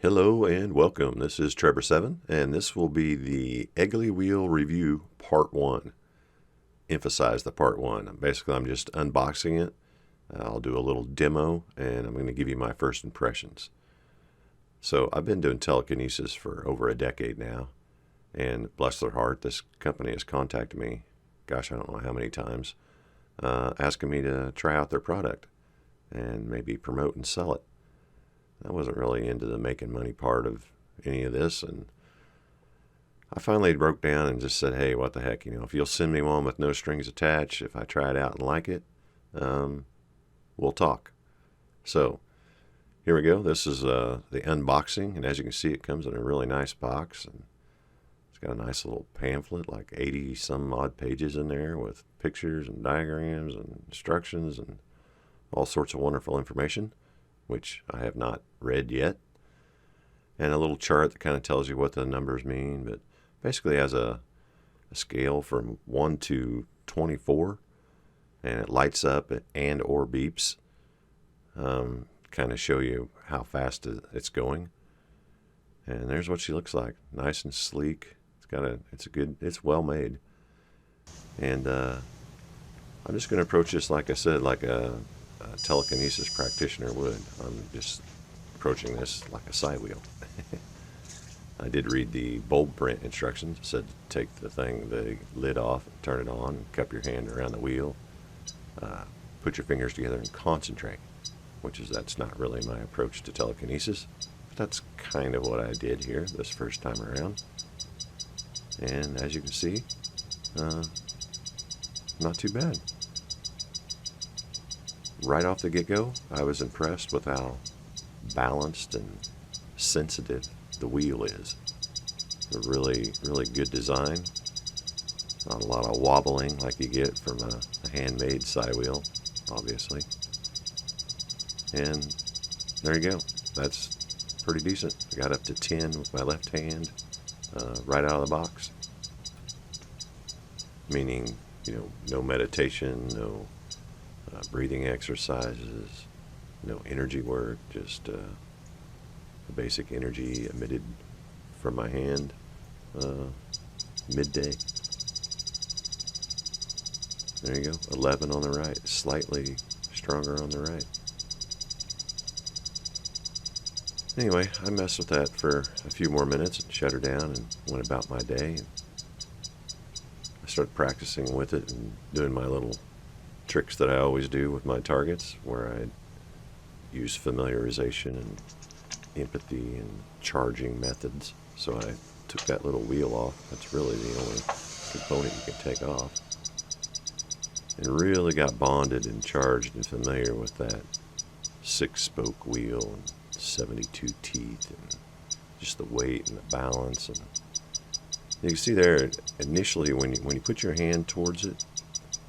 Hello and welcome. This is Trebor 7, and this will be the Egely Wheel review part 1. Emphasize the part 1. Basically, I'm just unboxing it. I'll do a little demo, and I'm going to give you my first impressions. So I've been doing telekinesis for over a decade now, and bless their heart, this company has contacted me, gosh, I don't know how many times, asking me to try out their product and maybe promote and sell it. I wasn't really into the making money part of any of this, and I finally broke down and just said, hey, what the heck, if you'll send me one with no strings attached, if I try it out and like it, we'll talk. So here we go. This is the unboxing, and as you can see, it comes in a really nice box, and it's got a nice little pamphlet, like 80 some odd pages in there with pictures and diagrams and instructions and all sorts of wonderful information, which I have not read yet, and a little chart that kind of tells you what the numbers mean, but basically has a scale from 1 to 24, and it lights up and or beeps, kind of show you how fast it's going. And there's what she looks like, nice and sleek. It's well made, and I'm just going to approach this, like I said, like a telekinesis practitioner would. I'm just approaching this like a side wheel. I did read the bold print instructions. It said take the lid off, turn it on, cup your hand around the wheel, put your fingers together and concentrate, that's not really my approach to telekinesis, but that's kind of what I did here this first time around. And as you can see, not too bad. Right off the get-go, I was impressed with how balanced and sensitive the wheel is. A really, really good design. Not a lot of wobbling like you get from a handmade side wheel, obviously. And there you go. That's pretty decent. I got up to 10 with my left hand right out of the box. Meaning, no meditation, no breathing exercises, no energy work, just the basic energy emitted from my hand midday. There you go, 11 on the right, slightly stronger on the right. Anyway, I messed with that for a few more minutes and shut her down and went about my day. I started practicing with it and doing my little tricks that I always do with my targets, where I use familiarization and empathy and charging methods. So I took that little wheel off. That's really the only component you can take off. And really got bonded and charged and familiar with that 6-spoke wheel and 72 teeth and just the weight and the balance. And you can see there, initially when you put your hand towards it,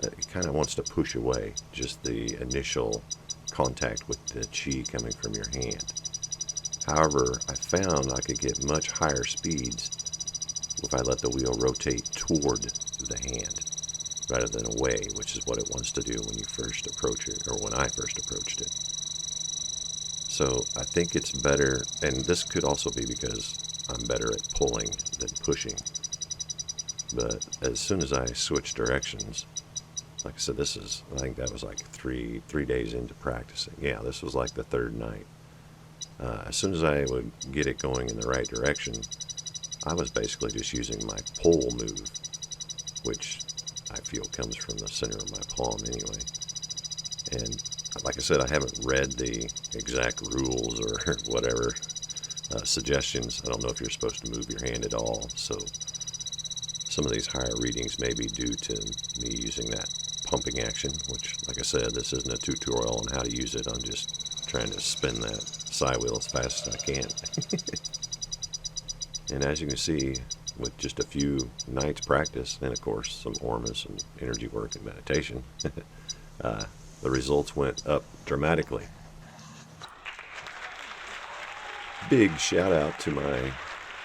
it kind of wants to push away, just the initial contact with the chi coming from your hand. However, I found I could get much higher speeds if I let the wheel rotate toward the hand rather than away, which is what it wants to do when you first approach it, or when I first approached it. So I think it's better, and this could also be because I'm better at pulling than pushing. But as soon as I switch directions, like I said, I think that was like three days into practicing. Yeah, this was like the third night. As soon as I would get it going in the right direction, I was basically just using my pull move, which I feel comes from the center of my palm anyway. And like I said, I haven't read the exact rules or whatever suggestions. I don't know if you're supposed to move your hand at all, so some of these higher readings may be due to me using that pumping action, which, like I said, this isn't a tutorial on how to use it. I'm just trying to spin that side wheel as fast as I can. And as you can see, with just a few nights practice, and of course some ormas and energy work and meditation, the results went up dramatically. Big shout out to my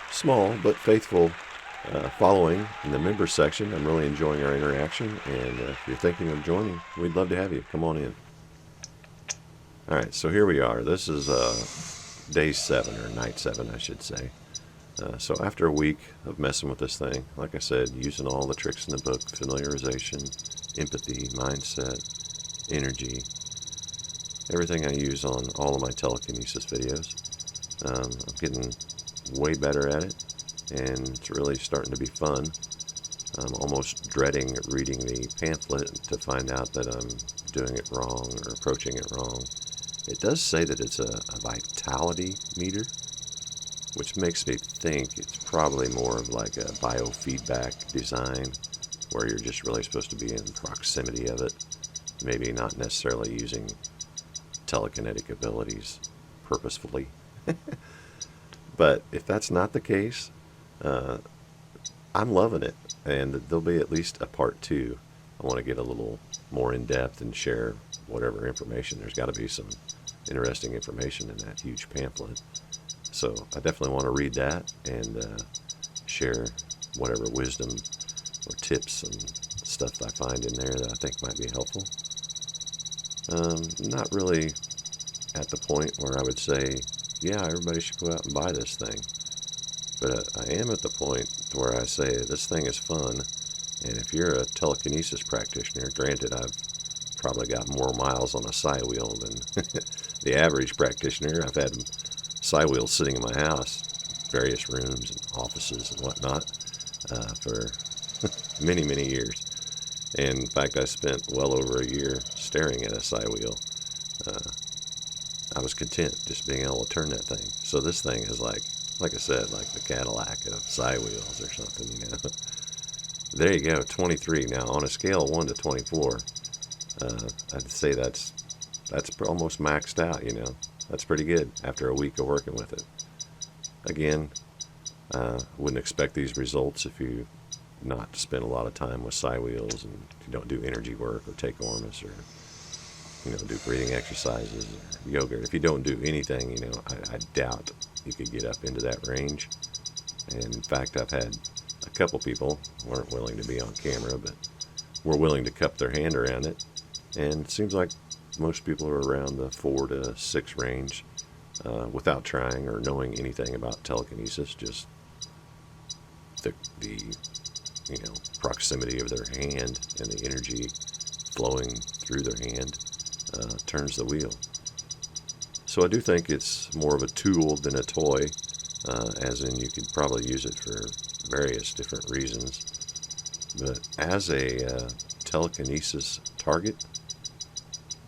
small but faithful following in the members section. I'm really enjoying our interaction, and if you're thinking of joining, we'd love to have you. Come on in. Alright, so here we are. This is day 7, or night 7, I should say. So after a week of messing with this thing, like I said, using all the tricks in the book, familiarization, empathy, mindset, energy, everything I use on all of my telekinesis videos, I'm getting way better at it, and it's really starting to be fun. I'm almost dreading reading the pamphlet to find out that I'm doing it wrong or approaching it wrong. It does say that it's a vitality meter, which makes me think it's probably more of like a biofeedback design, where you're just really supposed to be in proximity of it, maybe not necessarily using telekinetic abilities purposefully. But if that's not the case, I'm loving it, and there'll be at least a part 2. I want to get a little more in depth and share whatever information. There's got to be some interesting information in that huge pamphlet. So I definitely want to read that and share whatever wisdom or tips and stuff that I find in there that I think might be helpful. Not really at the point where I would say, yeah, everybody should go out and buy this thing. But I am at the point where I say this thing is fun, and if you're a telekinesis practitioner, granted I've probably got more miles on a psi wheel than the average practitioner. I've had psi wheels sitting in my house, various rooms and offices and whatnot, for many, many years. And in fact, I spent well over a year staring at a psi wheel. I was content just being able to turn that thing. So this thing is like I said, like the Cadillac of psi wheels or something, you know. There you go, 23. Now, on a scale of 1 to 24, I'd say that's almost maxed out, you know. That's pretty good after a week of working with it. Again, wouldn't expect these results if you not spend a lot of time with psi wheels, and if you don't do energy work or take ormus, or do breathing exercises or yoga. If you don't do anything, I doubt you could get up into that range. And in fact, I've had a couple people weren't willing to be on camera, but were willing to cup their hand around it. And it seems like most people are around the 4 to 6 range without trying or knowing anything about telekinesis. Just the proximity of their hand and the energy flowing through their hand turns the wheel. So I do think it's more of a tool than a toy, as in you could probably use it for various different reasons. But as a telekinesis target,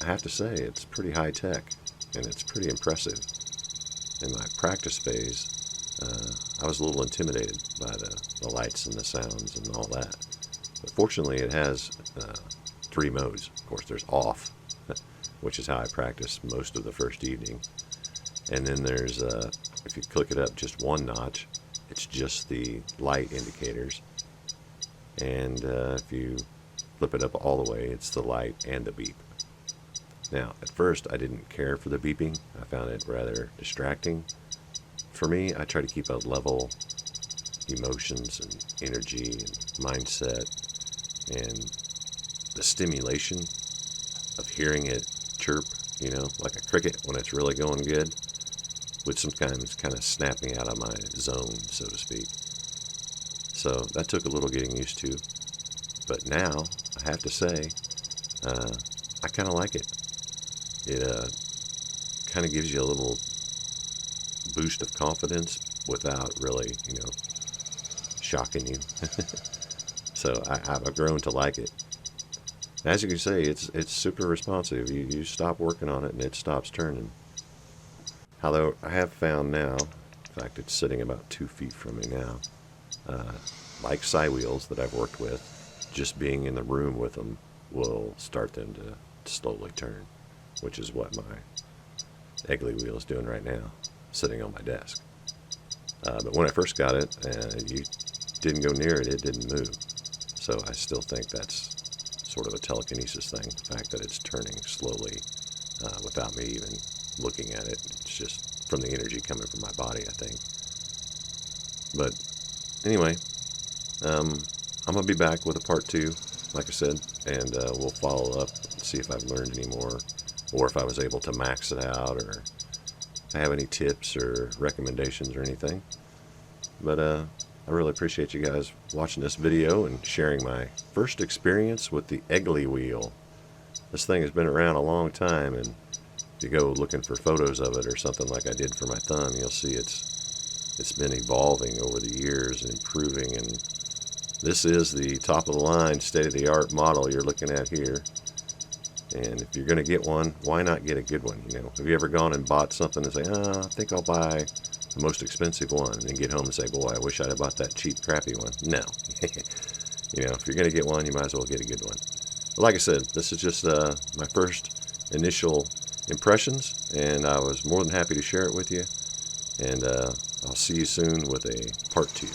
I have to say it's pretty high tech, and it's pretty impressive. In my practice phase, I was a little intimidated by the lights and the sounds and all that. But fortunately, it has 3 modes. Of course, there's off, which is how I practiced most of the first evening. And then there's, if you click it up just 1 notch, it's just the light indicators. And if you flip it up all the way, it's the light and the beep. Now, at first, I didn't care for the beeping. I found it rather distracting. For me, I try to keep a level emotions and energy and mindset, and the stimulation of hearing it chirp, like a cricket when it's really going good, would sometimes kind of snap me out of my zone, so to speak. So that took a little getting used to. But now, I have to say, I kind of like it. It kind of gives you a little boost of confidence without really, shocking you. So I've grown to like it. As you can see, it's super responsive. You stop working on it and it stops turning. Although I have found now, in fact it's sitting about 2 feet from me now, like psi wheels that I've worked with, just being in the room with them will start them to slowly turn, which is what my Egely Wheel is doing right now, sitting on my desk. But when I first got it, you didn't go near it, it didn't move. So I still think that's sort of a telekinesis thing, the fact that it's turning slowly without me even looking at it. It's just from the energy coming from my body, I think. But anyway, I'm going to be back with a part 2, like I said, and we'll follow up and see if I've learned any more, or if I was able to max it out, or I have any tips or recommendations or anything. But I really appreciate you guys watching this video and sharing my first experience with the Egely Wheel. This thing has been around a long time, and if you go looking for photos of it or something like I did for my thumb, you'll see it's been evolving over the years and improving, and this is the top of the line, state-of-the-art model you're looking at here. And if you're going to get one, why not get a good one? You know, have you ever gone and bought something and say, I think I'll buy the most expensive one, and then get home and say, boy, I wish I'd have bought that cheap, crappy one? No. You know, if you're going to get one, you might as well get a good one. But like I said, this is just my first initial impressions, and I was more than happy to share it with you. And I'll see you soon with a part 2.